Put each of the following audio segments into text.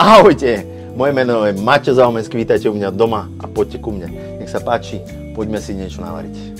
Ahojte, moje meno je Maťo Zaumenský, vítajte u mňa doma a poďte ku mne. Nech sa páči, poďme si niečo navariť.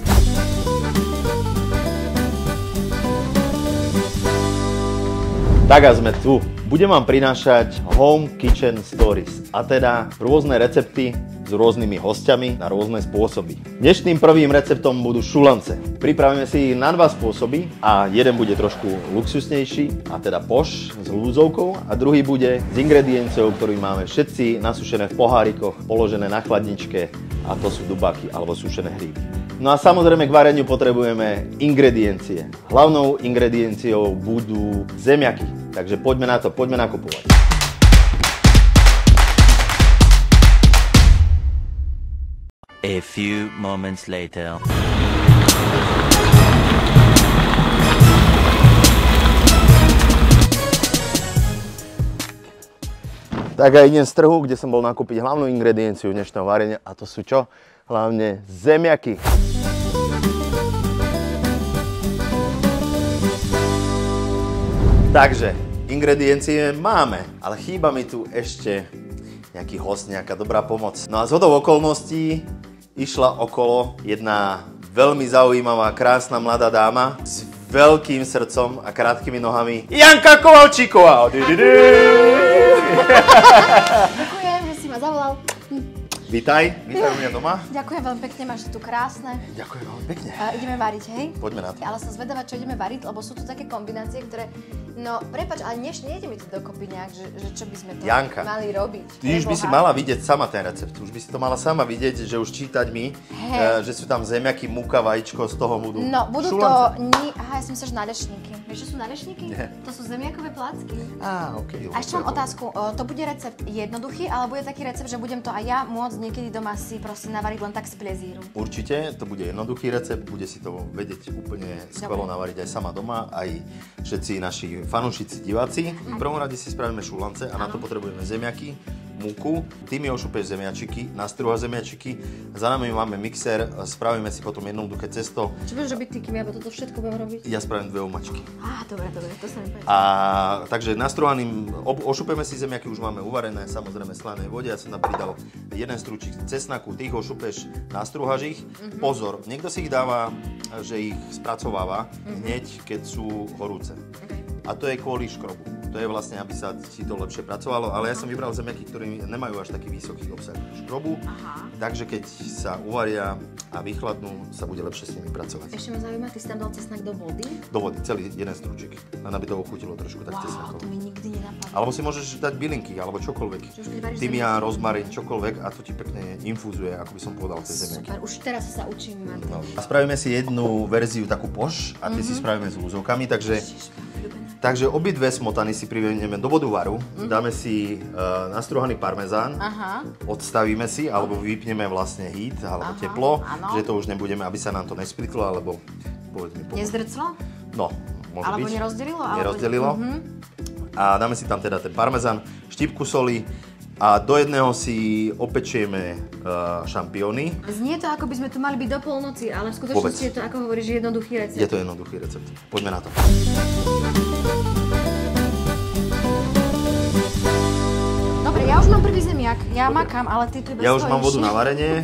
Tak a sme tu. Budem vám prinášať Home Kitchen Stories, a teda rôzne recepty s rôznymi hostiami na rôzne spôsoby. Dnešným prvým receptom budú šulance. Pripravíme si ich na dva spôsoby a jeden bude trošku luxusnejší, a teda poš s lúzovkou, a druhý bude s ingredienciou, ktorú máme všetci nasušené v pohárikoch, položené na chladničke, a to sú dubáky alebo sušené hríby. No a samozrejme k vareniu potrebujeme ingrediencie. Hlavnou ingredienciou budú zemiaky, takže poďme na to, poďme nakupovať. A few moments later. Tak aj idem z trhu, kde som bol nakúpiť hlavnú ingredienciu dnešného varenia, a to sú čo? Hlavne zemiaky. Takže ingrediencie máme, ale chýba mi tu ešte nejaký host, nejaká dobrá pomoc. No a zhodou okolností išla okolo jedna veľmi zaujímavá, krásna mladá dáma s veľkým srdcom a krátkými nohami. Janka Kovalčíková! Ďakujem, že si ma zavolal. Vítaj u mňa doma. Ďakujem veľmi pekne, máš tu krásne. Ďakujem veľmi pekne. Ideme variť, hej? Poďme na to. Ale som zvedavá, čo ideme variť, lebo sú tu také kombinácie, ktoré... No, prepáč, ale nejde mi to dokopy nejak, že čo by sme to Janka, mali robiť. ty už by si mala vidieť sama ten recept. Už by si to mala sama vidieť, že už čítať mi, že sú tam zemiaky, múka, vajíčko, z toho budú No, budú šulance. Aha, ja som myslel, že nalešníky. Vieš, čo sú nalešníky? Nie. To sú zemiakové placky. Okej. A ešte mám otázku, to bude recept jednoduchý, ale bude taký recept, že budem to aj ja môcť niekedy doma si proste navariť len tak z plezíru? Určite, to bude jednoduchý recept, bude si to vedieť úplne skvelo navariť aj sama doma, aj všetci naši fanúšici, diváci. V prvom rade si spravíme šulance a na to potrebujeme zemiaky, múku. Ty mi ošupeš zemiačiky, nastruha zemiačiky. Za nami máme mixer, spravíme si potom jednoduché cesto. Čo budeš robiť ty, kým ja toto všetko budem robiť? Ja spravím 2 omačky. Dobre, to sa mi páči. A takže nastruhaným ošupeme si zemiaky, už máme uvarené, samozrejme v slanej vode. Ja som tam pridal jeden strúčik cesnaku, ty ich ošupeš, nastruhaš ich. Pozor, niekto si ich dáva, že ich spracováva hneď, keď sú horúce. A to je kvôli škrobu. To je vlastne, aby sa si to lepšie pracovalo, ale ja som vybral zemiaky, ktoré nemajú až taký vysoký obsah škrobu, takže keď sa uvaria a vychladnú, sa bude lepšie s nimi pracovať. Ešte ma zaujíma, ty si tam dal cesnak do vody? Do vody, celý jeden strúčik, len aby to ochutilo trošku tak cesnakom. To mi nikdy nenapadlo. Alebo si môžeš dať bylinky, alebo čokoľvek. Tymián, rozmarín, čokoľvek, a to ti pekne infúzuje, ako by som povedal, tie zemiaky. Super, už teraz sa učím, Martin. No. A spravíme si jednu verziu takú poš a tie si spravíme s lúzovkami, takže obidve smotany si privedieme do vodovaru, dáme si nastruhaný parmezán, odstavíme si, alebo vypneme vlastne heat, alebo teplo, že to už nebudeme, aby sa nám to nesplitlo, alebo povedz mi. Nezdrclo? No, môže alebo byť. nerozdelilo? Nerozdelilo. A dáme si tam teda ten parmezán, štipku soli a do jedného si opečieme šampióny. Znie to, ako by sme tu mali byť do polnoci, ale v skutočnosti je to, ako hovoríš, jednoduchý recept. Je to jednoduchý recept. Poďme na to. Dobre, ja už mám prvý zemiak. Ja makám, ale ty tu iba stojíš. Ja už mám vodu na varenie.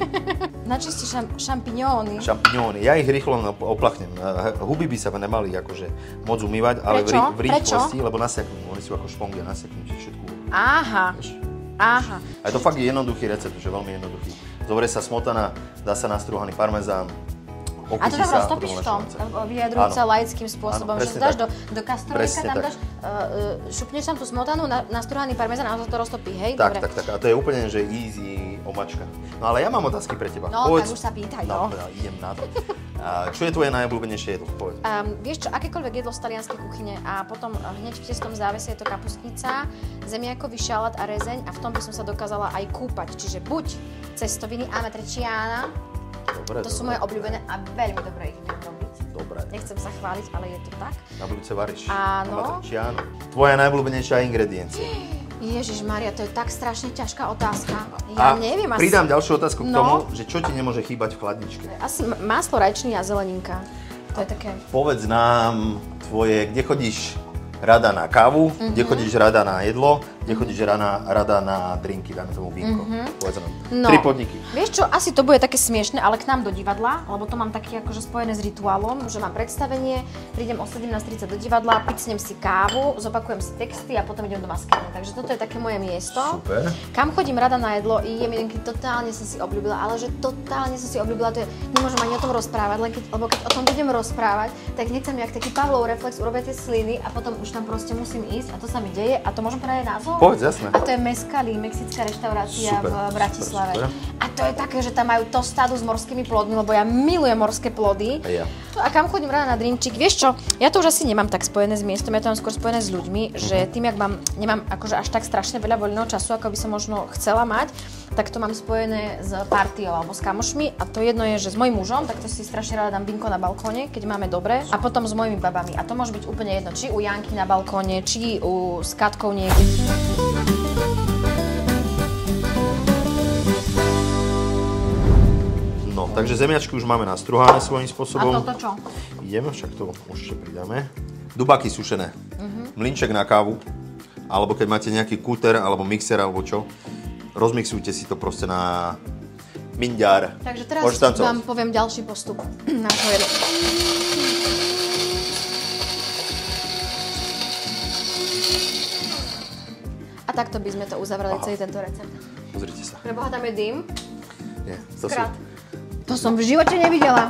Načistí šampiňóny. Šampiňóny. Ja ich rýchlo oplachnem. Huby by sa nemali akože moc umývať, ale v rýchlosti, lebo nasiaknú. Oni sú ako špongy a nasiaknú ti všetku. Aha. A to fakt je jednoduchý recept, že veľmi jednoduchý. Zoberie sa smotana, dá sa nastruhaný parmezán, a to tam roztopíš v tom, vyjadrujúc sa laickým spôsobom, že dáš do kastrolíka, tam dáš, šupneš tam tú smotanu, nastruhaný parmezán a to roztopí, hej? Tak. A to je úplne, že easy omačka. No ale ja mám otázky pre teba. No, tak už sa pýtaj, no. Dobre, idem na to. Čo je tvoje najobľúbenejšie jedlo? Povedz. Vieš čo, akékoľvek jedlo z talianskej kuchyne a potom hneď v testom závese je to kapustnica, zemiakový šalát a rezeň a v tom by som sa dokázala aj kúpať. Čiže buď cestoviny amatriciana, to sú moje obľúbené a veľmi dobre ich viem robiť. Dobre. Nechcem sa chváliť, ale je to tak. Na budúce varíš. Áno. Amatriciano. Tvoja najobľúbenejšia ingrediencia? Ježišmaria, to je tak strašne ťažká otázka. Ja neviem asi. Pridám ďalšiu otázku k tomu, že čo ti nemôže chýbať v chladničke? Asi maslo, rajčný a zeleninka. To je také. Povedz nám tvoje, kde chodíš rada na kávu, kde chodíš rada na jedlo, kde chodíš rada na drinky, dáme tomu vínko. Povedz nám. No, 3 podniky. Vieš čo, asi to bude také smiešne, ale k nám do divadla, lebo to mám také akože spojené s rituálom, že mám predstavenie, prídem o 17:30 do divadla, picnem si kávu, zopakujem si texty a potom idem do maskéry. Takže toto je také moje miesto. Super. Kam chodím rada na jedlo i jem jedenky, totálne som si obľúbila, ale že totálne som si obľúbila, to je, nemôžem ani o tom rozprávať, lebo keď o tom budem rozprávať, tak hneď sa mi jak taký Pavlov reflex, urobia tie sliny a potom už tam proste musím ísť a to sa mi deje a to môžem povedať názov? Povedz, jasné. A to je Meskali, mexická reštaurácia Super, v Bratislave. super. A to je také, že tam majú tostádu s morskými plodmi, lebo ja milujem morské plody. A ja. A kam chodím rada na drinčík? Vieš čo, ja to už asi nemám tak spojené s miestom, ja to mám skôr spojené s ľuďmi, že tým, jak nemám akože až tak strašne veľa voľného času, ako by som možno chcela mať, tak to mám spojené s partiou alebo s kamošmi a to jedno je, že s mojím mužom, tak to si strašne rada dám vínko na balkóne, keď máme dobre, a potom s mojimi babami. A to môže byť úplne jedno, či u Janky na balkóne, či s Katkou niekde. No, takže zemiačky už máme nastruhané svojím spôsobom. A toto čo? Ideme, však to už ešte pridáme. Dubáky sušené. Mlynček na kávu. Alebo keď máte nejaký kúter, alebo mixer, alebo čo. Rozmixujte si to proste na minďár. Takže teraz vám poviem ďalší postup nášho jedla. A takto by sme to uzavreli celý tento recept. Pozrite sa. Preboha, tam je dym. Nie, to Skrát. To som v živote nevidela.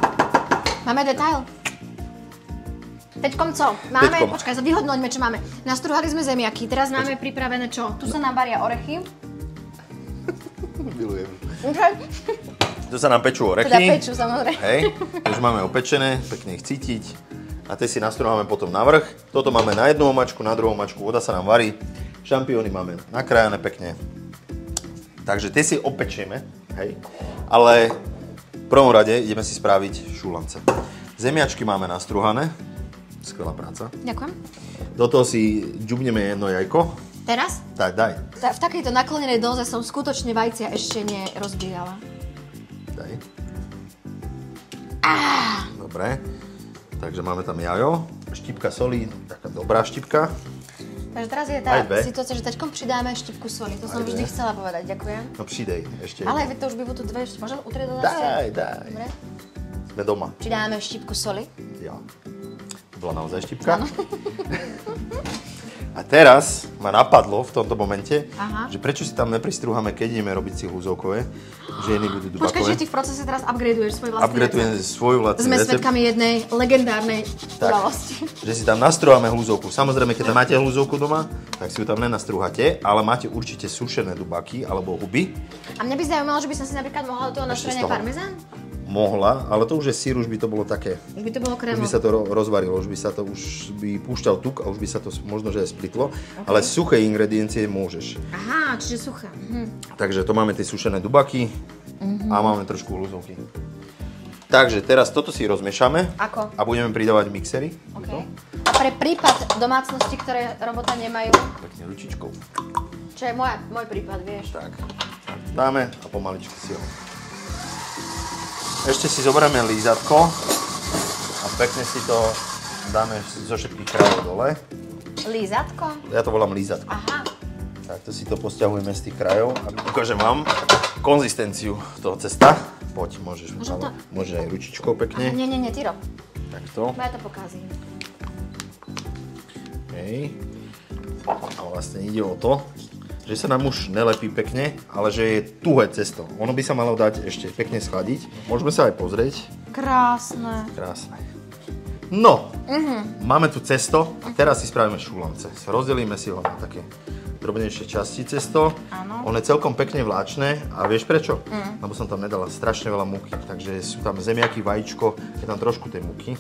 Máme detail. Teďkom co? Máme, počkaj, vyhodnoťme, čo máme. Nastruhali sme zemiaky, teraz máme pripravené čo? Tu sa nám varia orechy. Milujem. Okay. Tu sa nám pečú orechy. Teda pečú, samozrejme. Hej, už máme opečené, pekne ich cítiť. A tie si nastruháme potom na vrch. Toto máme na jednu omačku, na druhú omačku, voda sa nám varí. Šampióny máme nakrájané pekne. Takže tie si opečieme, hej. Ale v prvom rade ideme si spraviť šulance. Zemiačky máme nastruhané. Skvelá práca. Ďakujem. Do toho si džubneme jedno jajko. Teraz? Daj. V takejto naklonenej doze som skutočne vajcia ešte nerozbíjala. Daj. Dobre. Takže máme tam jajo. Štipka soli, taká dobrá štipka. Takže teraz je tá situácia, že taďkom pridáme štipku soli. To som vždy chcela povedať. Ďakujem. No přidej ešte. Ale to už by tu dve ešte. Môžem utrieť do Daj. Dobre. Sme doma. Pridáme štipku soli. Ja. To bola naozaj štipka. A teraz ma napadlo v tomto momente, že prečo si tam nepristrúhame, keď ideme robiť si hľuzovkové, že jedni budú dubakové. Počkaj, že ty v procese teraz upgradeuješ svoj vlastný Upgradeujem svoj vlastný Sme recept. svedkami jednej legendárnej udalosti. Že si tam nastrúhame hľuzovku. Samozrejme, keď máte hľuzovku doma, tak si ju tam nenastrúhate, ale máte určite sušené dubáky alebo huby. A mňa by zaujímalo, že by som si napríklad mohla do toho nastrúhať parmezán? Mohla, ale to už je sír, už by to bolo také. Už by to bolo krémové. Už by sa to rozvarilo, už by púšťal tuk a už by sa to možno, že aj splitlo. Okay. Ale suché ingrediencie môžeš. Aha, čiže suché. Takže to máme tie sušené dubaky a máme trošku hľuzovky. Takže teraz toto si rozmiešame. Ako? A budeme pridávať mixery. Okay. A pre prípad domácnosti, ktoré robota nemajú? Pekne ručičkou. Čo je môj prípad, vieš. Tak. Dáme a pomaličky si ho. Ešte si zoberieme lízatko a pekne si to dáme zo všetkých krajov dole. Lízatko? Ja to volám lízatko. Aha. Takto si to posťahujeme z tých krajov, aby ukážem vám konzistenciu toho cesta. Poď, môžeš aj ručičkou pekne. Nie, ty rob. Takto. Ja to pokazím. Hej. A vlastne ide o to, že sa nám už nelepí pekne, ale že je tuhé cesto. Ono by sa malo dať ešte pekne schladiť. Môžeme sa aj pozrieť. Krásne. No, máme tu cesto a teraz si spravíme šulance. Rozdelíme si ho na také drobnejšie časti cesto. Áno. Ono je celkom pekne vláčne a vieš prečo? Lebo som tam nedala strašne veľa múky, takže sú tam zemiaky, vajíčko, je tam trošku tej múky.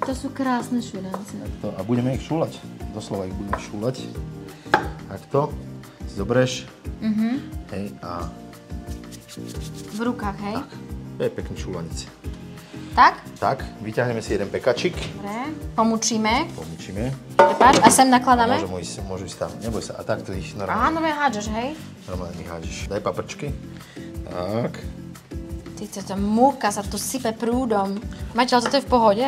To sú krásne šulance. A budeme ich šúľať. Doslova ich budeme šúľať. Takto. Si zoberieš. Hej, a... V rukách, hej? Tak. To je pekný šúľanic. Tak? Tak, vyťahneme si jeden pekačik. Dobre, pomúčime. Prepáč, a sem nakladáme? Môžu ísť tam, neboj sa. A takto ich normálne. Á, normálne hádžeš, hej? Normálne ich hádžeš. Daj paprčky. Tak. Ty, múka sa tu sype prúdom. Maťo, ale toto je v pohode?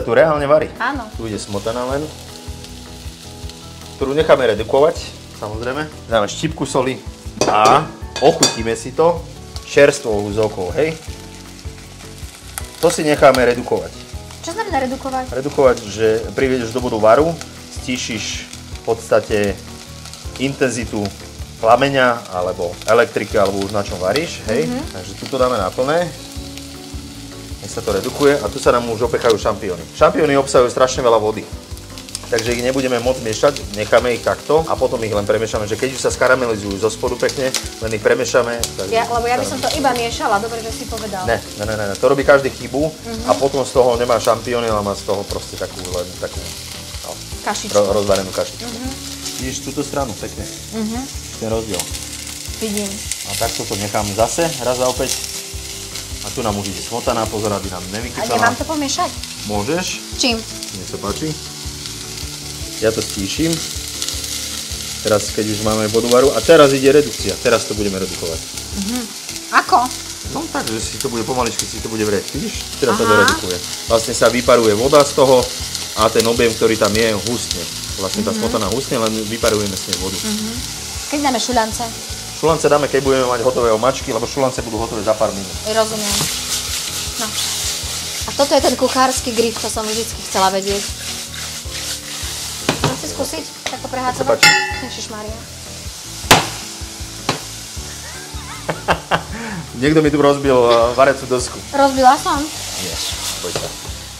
sa tu reálne varí. Áno. Tu ide smotana len, ktorú necháme redukovať, samozrejme. Dáme štipku soli a ochutíme si to čerstvou zókou, hej. To si necháme redukovať. Čo znamená redukovať? Redukovať, že priviedeš do bodu varu, stíšiš v podstate intenzitu plameňa, alebo elektriky, alebo už na čom varíš, hej. Takže tu to dáme na plné. Nech sa to redukuje a tu sa nám už opechajú šampióny. Šampióny obsahujú strašne veľa vody. Takže ich nebudeme môcť miešať, necháme ich takto a potom ich len premiešame, že keď už sa skaramelizujú zo spodu pekne, len ich premiešame. Lebo ja by som to iba miešala, dobre, že si povedal. Ne, to robí každý chybu a potom z toho nemá šampióny, ale má z toho proste takú kašičku. Rozvarenú kašičku. Vidíš túto stranu pekne? Ten rozdiel. Vidím. A takto to nechám zase, raz a opäť. A tu nám už ide smotana, pozor, aby nám nevykycala. A nemám to pomiešať? Môžeš. Čím? Nech sa páči. Ja to stíšim. Teraz, keď už máme vodu varu. A teraz ide redukcia. Teraz to budeme redukovať. Ako? No tak, že si to bude pomaličky, si to bude vrieť. Vidíš? Teraz sa to redukuje. Vlastne sa vyparuje voda z toho a ten objem, ktorý tam je, hustne. Vlastne tá smotana hustne, len vyparujeme s nej vodu. Keď dáme šuľance? Šulance dáme, keď budeme mať hotové omačky, lebo šulance budú hotové za pár minút. Rozumiem. No. A toto je ten kuchársky grif, to som vždycky chcela vedieť. Chcem si skúsiť takto prehádzovať? Ježišmária. Niekto mi tu rozbil varecu dosku. Rozbila som? Nie, boj sa.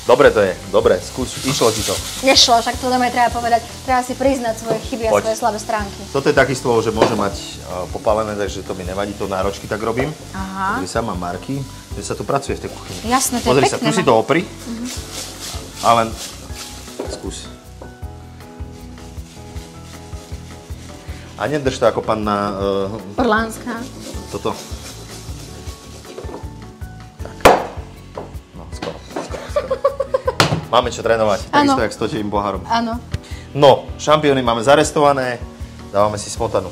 Dobre to je, dobre, skús, išlo ti to. Nešlo, však to aj treba povedať. Treba si priznať svoje chyby a svoje slabé stránky. Toto je taký stôl, že môže mať popálené, takže to mi nevadí, to náročky tak robím. Aha. Pozri sa, mám marky, že sa tu pracuje v tej kuchyni. Jasné, to je Pozri pekné. sa, tu si to opri, ale skús. A nedrž to ako panna... Orlánska. Toto. Tak. No, skoro. Máme čo trénovať, takisto jak s točivým pohárom. Áno. No, šampióny máme zarestované, dávame si smotanu.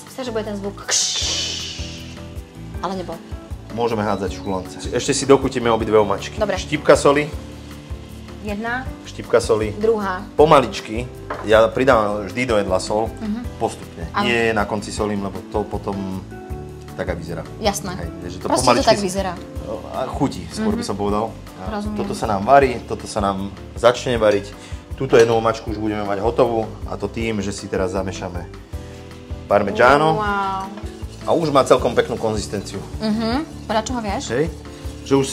Myslíš, že bude ten zvuk? Ale nebol. Môžeme hádzať šulance. Ešte si dokutíme obidve omačky. Dobre. Štipka soli, Jedna, štipka soli. druhá. Pomaličky, ja pridám vždy do jedla sol, postupne. Áno. Nie na konci solím, lebo to potom tak aj vyzerá. Jasné. Hej, že to Proste to pomaličky tak vyzerá. A chutí, skôr by som povedal. A Rozumiem. toto sa nám varí, toto sa nám začne variť. Túto jednu omačku už budeme mať hotovú, a to tým, že si teraz zamešame parmigiano. Wow. A už má celkom peknú konzistenciu. Podľa čoho vieš? Hej? Že už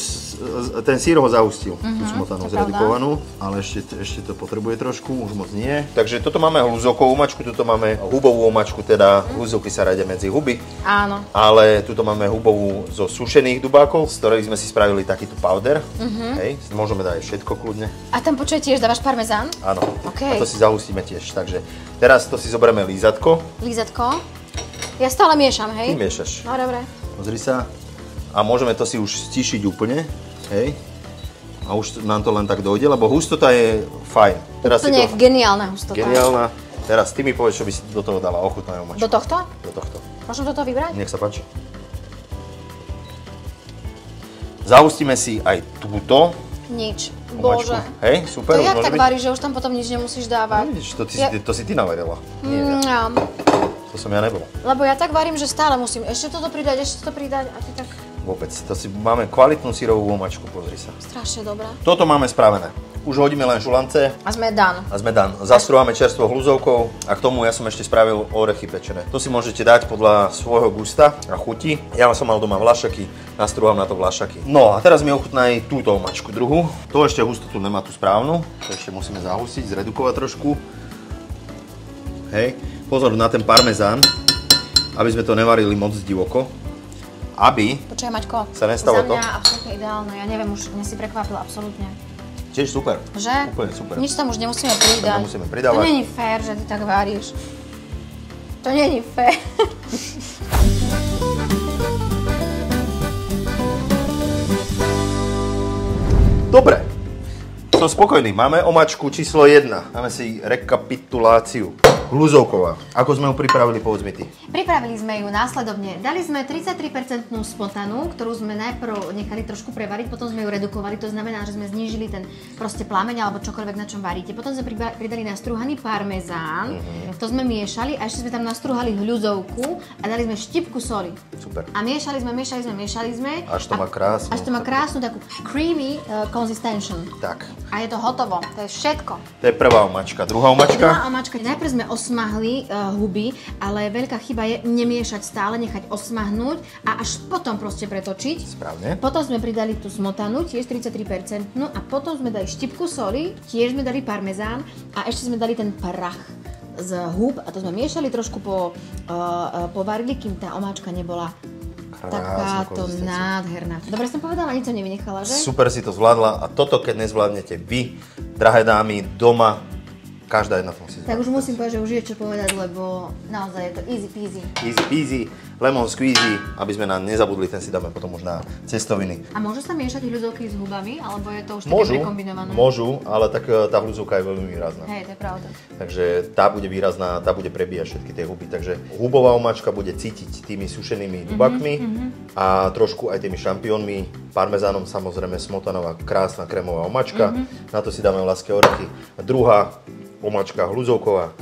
ten sír ho zahustil, tú smotanu to je pravda. zredukovanú, ale ešte to potrebuje trošku, už moc nie. Takže toto máme hľuzovkovú omačku, toto máme hubovú omačku, teda hľuzovky sa radia medzi huby. Áno. Ale tuto máme hubovú zo sušených dubákov, z ktorých sme si spravili takýto powder. Hej, môžeme dať všetko kľudne. A tam počuj, tiež dávaš parmezán? Áno. OK. A to si zahustíme tiež. Takže teraz to si zoberieme lízatko. Lízatko. Ja stále miešam, Ty hej? miešaš. No, dobre. Pozri sa. A môžeme to si už stišiť úplne. Hej. A už nám to len tak dojde, lebo hustota je fajn. Teraz To nie je geniálna hustota. Geniálna. Teraz ty mi povedz, čo by si do toho dala, ochutnajú omačku. Do tohto? Do tohto. Môžem toto vybrať? Nech sa páči. Zahustíme si aj túto Nič. omačku. Bože. Hej, super. To jak môže tak byť? varíš, že už tam potom nič nemusíš dávať? No, vidíš, to si ty navarila. Nie, ja. To som ja nebol. Lebo ja tak varím, že stále musím ešte toto pridať a ty tak Vôbec. To si máme kvalitnú syrovú omačku, pozri sa. strašne dobrá. Toto máme spravené. Už hodíme len šulance A sme done. a sme done. Zastrúhame čerstvou hľuzovkou a k tomu ja som ešte spravil orechy pečené. To si môžete dať podľa svojho gusta a chuti. Ja som mal doma vlašaky, nastrúham na to vlašaky. No a teraz mi ochutnaj túto omačku druhú. To ešte hustotu nemá tú správnu. To ešte musíme zahustiť, zredukovať trošku. Hej. Pozor na ten parmezán, aby sme to nevarili moc divoko. Aby Počkaj, Maťko, sa nestalo za to? mňa absolútne ideálne. Ja neviem, už mňa si prekvapila, absolútne. tiež super. Že? Úplne super. Nič tam už nemusíme pridať. To nemusíme pridávať. To není fér, že ty tak varíš. To není fér. Dobre. Som spokojný. Máme omačku číslo 1. Máme si rekapituláciu. Hľuzovková. Ako sme ju pripravili, povedz mi ty. Pripravili sme ju následovne. Dali sme 33% smotanu, ktorú sme najprv nechali trošku prevariť, potom sme ju redukovali, to znamená, že sme znížili ten proste plameň alebo čokoľvek, na čom varíte. Potom sme pridali nastrúhaný parmezán, to sme miešali a ešte sme tam nastrúhali hľuzovku a dali sme štipku soli. Super. A miešali sme. Až to má krásnu. Až to má krásnu takú creamy consistention. Tak. A je to hotovo, to je všetko. To je prvá omačka. Druhá omačka? Druhá omačka. Najprv sme osmahli huby, ale veľká chyba je nemiešať stále, nechať osmahnúť a až potom proste pretočiť. Správne. Potom sme pridali tú smotanu, tiež 33%, a potom sme dali štipku soli, tiež sme dali parmezán a ešte sme dali ten prach z húb a to sme miešali trošku povarili, kým tá omáčka nebola takáto nádherná. Dobre som povedala, nič som nevynechala, že? Super si to zvládla a toto, keď nezvládnete vy, drahé dámy, doma, každá jedna to musí zvládať. Tak už musím povedať, že už je čo povedať, lebo naozaj je to easy peasy. Easy peasy, lemon squeezy, aby sme na nezabudli, ten si dáme potom už na cestoviny. A môžu sa miešať hľuzovky s hubami, alebo je to už také prekombinované? Môžu, ale tak tá hľuzovka je veľmi výrazná. Hej, to je pravda. Takže tá bude výrazná, tá bude prebíjať všetky tie huby. Takže hubová omáčka bude cítiť tými sušenými dubakmi a trošku aj tými šampiónmi, parmezánom, samozrejme smotanová krásna krémová omáčka. Na to si dáme vlaské orechy. A druhá omáčka hľuzovková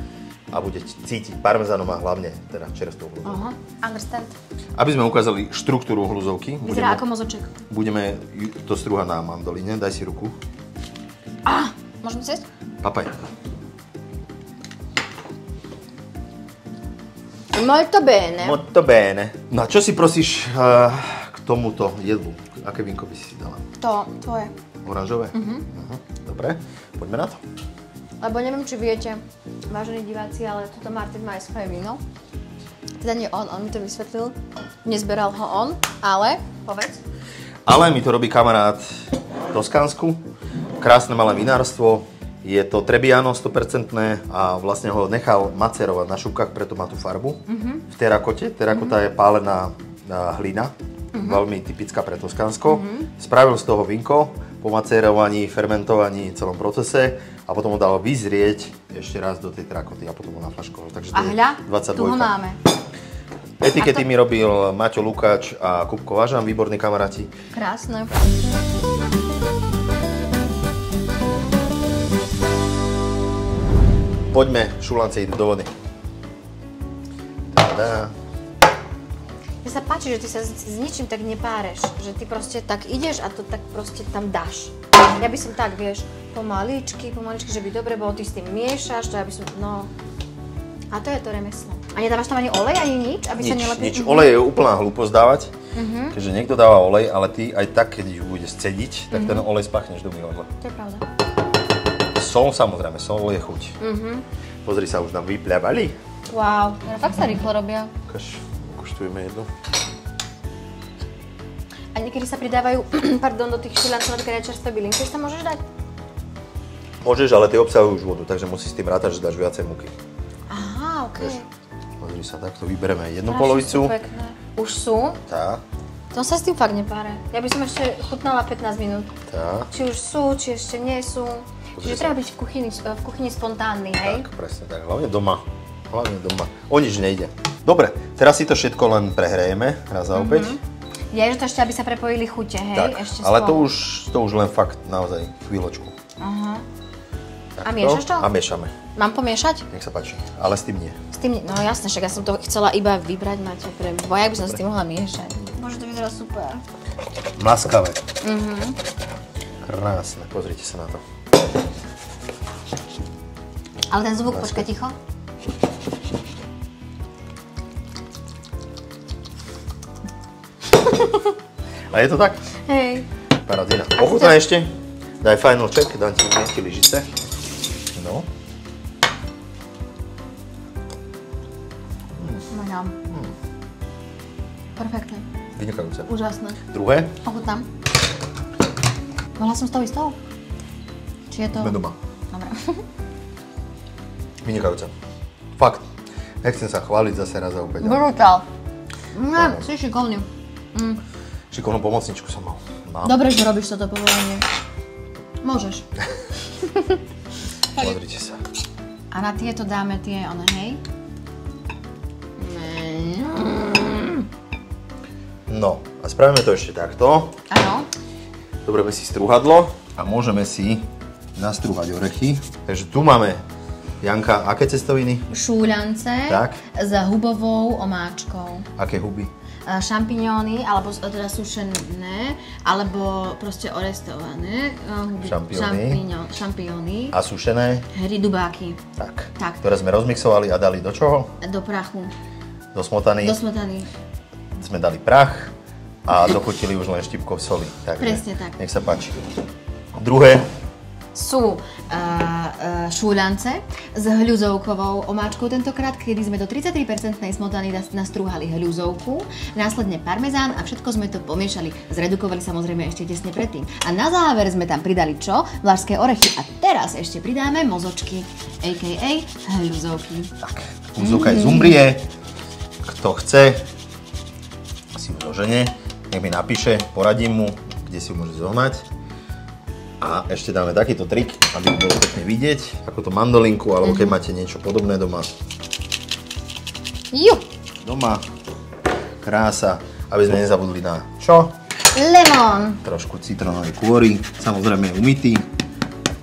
a bude cítiť parmezánom a hlavne teda čerstvou hľuzovkou. Understand. Aby sme ukázali štruktúru hľuzovky, Vyzerá ako mozoček. budeme to strúhať na mandolíne. Daj si ruku. Môžeme cesť? Papaj. Molto bene. Molto bene. No a čo si prosíš k tomuto jedlu? Aké vínko by si dala? To tvoje. Oranžové? Dobre, poďme na to. Lebo neviem, či viete, vážení diváci, ale tuto Martin má aj svoje víno. Teda nie on mi to vysvetlil. Nezberal ho on, ale povedz. Ale mi to robí kamarát v Toskánsku. Krásne malé vinárstvo. Je to Trebbiano 100% a vlastne ho nechal macerovať na šupkách, preto má tú farbu. V terakote. Terakota je pálená hlina, veľmi typická pre Toskánsko. Spravil z toho vínko po macerovaní, fermentovaní, celom procese a potom ho dal vyzrieť ešte raz do tej terakoty a potom ho naflaškoval. Takže to je 22. Tu ho máme. Etikety mi robil Maťo Lukáč a Kupko Važan, výborní kamaráti. Krásne. Poďme, šulance idú do vody. Tada. Mne sa páči, že ty sa s ničím tak nepáreš. Že ty proste tak ideš a to tak proste tam dáš. Ja by som tak, vieš, pomaličky, že by dobre bolo, ty s tým miešaš, to ja by som, no. A to je to remeslo. A nedávaš tam ani olej, ani nič? Aby sa nelepil? Nič. Olej je úplná hlúposť dávať. Keďže niekto dáva olej, ale ty aj tak, keď ju budeš cediť, tak ten olej spáchneš do myladla. To je pravda. Sol samozrejme, sol je chuť. Pozri sa, už nám vypľavali. Wow, fakt sa rýchlo robia. Koštujeme jednu. A niekedy sa pridávajú, do tých šulancov napríklad aj čerstvé bylinky, sa môžeš dať? Môžeš, ale tie obsahujú už vodu, takže musíš s tým rátať, že dáš viacej múky. Aha, okej. Pozri sa, takto vybereme jednu polovicu. Pekné. Už sú? Tá. To sa s tým fakt nepáre. Ja by som ešte chutnala 15 minút. Tá. Či už sú, či ešte nie sú. Čiže treba byť v kuchyni spontánny, hej? Tak, presne tak. Hlavne doma. O nič nejde. Dobre, teraz si to všetko len prehrejeme raz a opäť. Je, že to ešte, aby sa prepojili chute, hej? Tak, ešte ale spolu. to už len fakt naozaj chvíľočku. Aha. Takto. A miešaš to? A miešame. Mám pomiešať? Nech sa páči, ale s tým nie. S tým, no jasne, však ja som to chcela iba vybrať, máte, pre bojak by som s tým mohla miešať. Bože, to vyzerá super. Maskavé. Krásne, pozrite sa na to. Ale ten zvuk, počkaj, ticho. A je to tak? Hej. Paradina. Ochutná ešte? Daj final check, dám ti nejaké lyžice. No. Mám. Perfektné. Vynikajúce. Úžasné. Druhé? Ochutnám. Mohla som s tou istou? Či je to... Sme doma. Dobre. Vynikajúce. Fakt. Nechcem sa chváliť zase raz a opäť. Brutál. Si šikovný. Šikovnú pomocničku som mal. No. Dobre, že robíš toto povolanie. Môžeš. Pozrite sa. A na tieto dáme tie, hej? No, a spravíme to ešte takto. Áno. Doberieme si strúhadlo a môžeme si nastrúhať orechy. Takže tu máme, Janka, aké cestoviny? Šúľance Tak. s hubovou omáčkou. Aké huby? Šampiňóny, alebo teda sušené, alebo proste orestované. Šampióny. A sušené? Hridubáky. Tak. Tak. Ktoré sme rozmixovali a dali do čoho? Do prachu. Do smotany. Do smotany. Sme dali prach a dochutili už len štipkou soli. Takže Presne tak. Nech sa páči. Druhé. Sú šúľance s hľuzovkovou omáčkou tentokrát, kedy sme do 33% smotany nastrúhali hľuzovku, následne parmezán a všetko sme to pomiešali. Zredukovali samozrejme ešte tesne predtým. A na záver sme tam pridali čo? Vlašské orechy. A teraz ešte pridáme mozočky, a.k.a. hľuzovky. Tak, kúzovka je z Umbrie. Kto chce, si ju zožene, nech mi napíše, poradím mu, kde si ju môže zohnať. A ešte dáme takýto trik, aby bolo pekne vidieť, ako to mandolinku, alebo keď máte niečo podobné doma. Ju! Doma. Krása, aby sme nezabudli na čo? Lemon. Trošku citrónovej kôry, samozrejme umytý.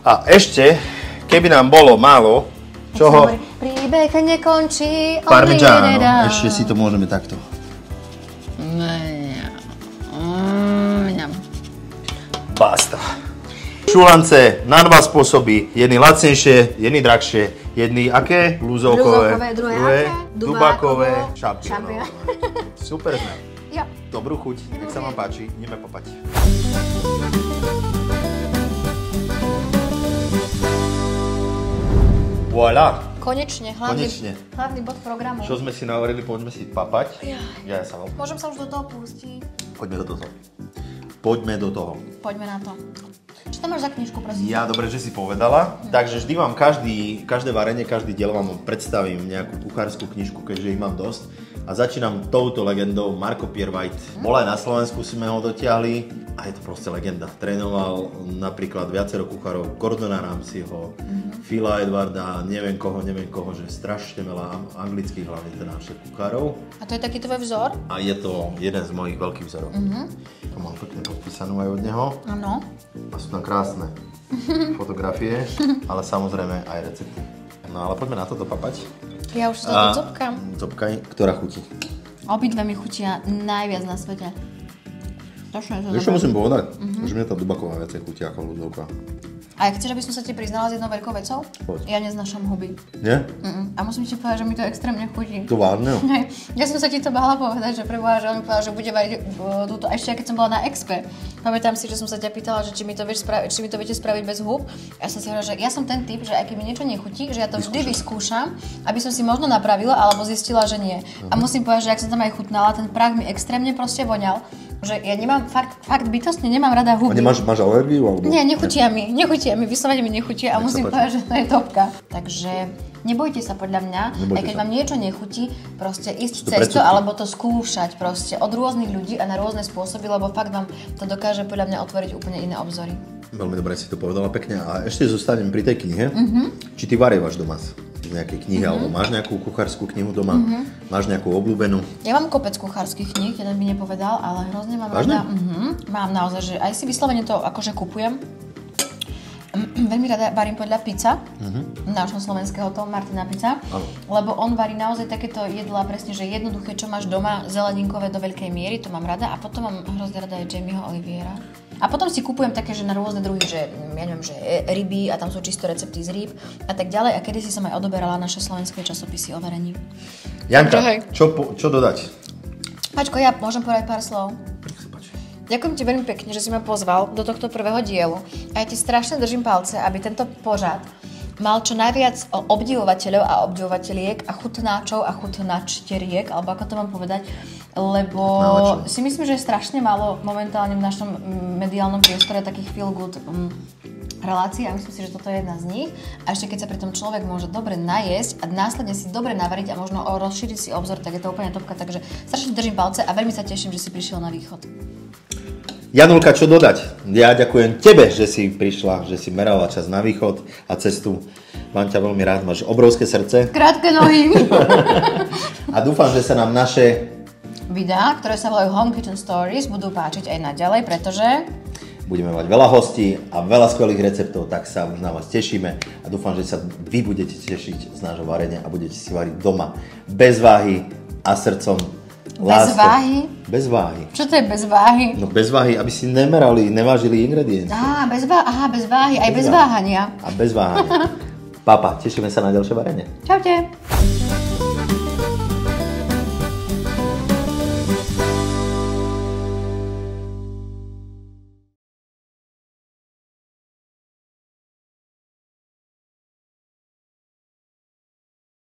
A ešte, keby nám bolo málo, čoho? Príbeh nekončí. Parmigiano, ešte si to môžeme takto. Basta. Šulance na dva spôsoby, jedny lacnejšie, jedny drahšie, jedny aké? Lúzovkové. Druhé aké? Dubákové šampiónové. šampiónové. Super sme. Jo. Dobrú chuť, nech sa vám páči, ideme popať. Voilà. Konečne, hlavný bod programu. Čo sme si navarili, poďme si papať. Ja sa vám. Môžem sa už do toho pustiť? Poďme do toho. Poďme na to. Čo tam máš za knižku, prosím? Ja, dobre, že si povedala. Takže vždy vám každé varenie, každý diel vám predstavím nejakú kuchárskú knižku, keďže ich mám dosť. A začínam touto legendou, Marko Piervajt. Bol aj na Slovensku, sme ho dotiahli a je to proste legenda. Trénoval napríklad viacero kuchárov, Gordona Ramsayho, Phila Edwarda, neviem koho, že strašne veľa anglických hlavne teda našich kuchárov. A to je taký tvoj vzor? A je to jeden z mojich veľkých vzorov. To mám pekne podpísanú aj od neho. Áno. A sú tam krásne fotografie, ale samozrejme aj recepty. No ale poďme na toto papať. Ja už sa to zobkám. Zobkaj, ktorá chutí? Obidve mi chutia najviac na svete. Vieš, čo musím povedať? Že mne tá Dubáková viacej chutí ako ľudovka. A chceš, aby som sa ti priznala s jednou veľkou vecou? Poď. Ja neznášam huby. Nie? A musím ti povedať, že mi to extrémne chutí. To vážne? Ja som sa ti to bála povedať, že preboha, že on mi povedal, že bude variť túto. A ešte keď som bola na expe, pamätám si, že som sa ťa pýtala, že či mi to viete spraviť bez húb. A ja som si hovorila, že ja som ten typ, že aj keď mi niečo nechutí, že ja to vždy vyskúšam, aby som si možno napravila, alebo zistila, že nie. A musím povedať, že ak som tam aj chutnala, ten prach mi extrémne proste voňal. Že ja nemám, fakt bytostne nemám rada huby. A máš alergiu? Alebo? Nie, nechutia mi, vyslovene mi nechutia a musím povedať, že to je topka. Takže nebojte sa podľa mňa, aj keď vám niečo nechutí, proste ísť cestu alebo to skúšať proste od rôznych ľudí a na rôzne spôsoby, lebo fakt vám to dokáže podľa mňa otvoriť úplne iné obzory. Veľmi dobre si to povedala pekne a ešte zostanem pri tej knihe. Či ty varievaš doma z nejakej knihy, alebo máš nejakú kuchárskú knihu doma, máš nejakú obľúbenú? Ja mám kopec kuchárskych kníh, jeden by nepovedal, ale hrozne mám rada. Mám naozaj, že aj si vyslovene to akože kupujem. Veľmi rada varím podľa Pizza, nášho slovenského toho Martina Pizza, lebo on varí naozaj takéto jedlá presne, že jednoduché, čo máš doma, zeleninkové do veľkej miery, to mám rada a potom mám hrozne rada aj Jamieho Oliviera. A potom si kupujem také, že na rôzne druhy, že ja neviem, že ryby a tam sú čisto recepty z rýb a tak ďalej a kedysi som aj odoberala naše slovenské časopisy o varení. Janka, čo dodať? Pačko, ja môžem povedať pár slov? Ďakujem ti veľmi pekne, že si ma pozval do tohto prvého dielu a ja ti strašne držím palce, aby tento pořad mal čo najviac obdivovateľov a obdivovateľiek a chutnáčov a chutnáčteriek, alebo ako to mám povedať, lebo si myslím, že je strašne málo momentálne v našom mediálnom priestore takých feel good relácií a myslím si, že toto je jedna z nich. A ešte keď sa pri tom človek môže dobre najesť a následne si dobre navariť a možno rozšíriť si obzor, tak je to úplne topka, takže strašne držím palce a veľmi sa teším, že si prišiel na východ. Janulka, čo dodať? Ja ďakujem tebe, že si prišla, že si merala čas na východ a cestu. Mám ťa veľmi rád, máš obrovské srdce. Krátke nohy. A dúfam, že sa nám naše videá, ktoré sa volajú Home Kitchen Stories, budú páčiť aj naďalej, pretože budeme mať veľa hostí a veľa skvelých receptov, tak sa už na vás tešíme a dúfam, že sa vy budete tešiť z nášho varenia a budete si variť doma bez váhy a srdcom. Bez váhy? Bez váhy. Čo to je bez váhy? No bez váhy, aby si nevážili ingrediencie. Bez váhy, aj bez váhania. A bez váhania. Papa, tešíme sa na ďalšie varenie. Čaute.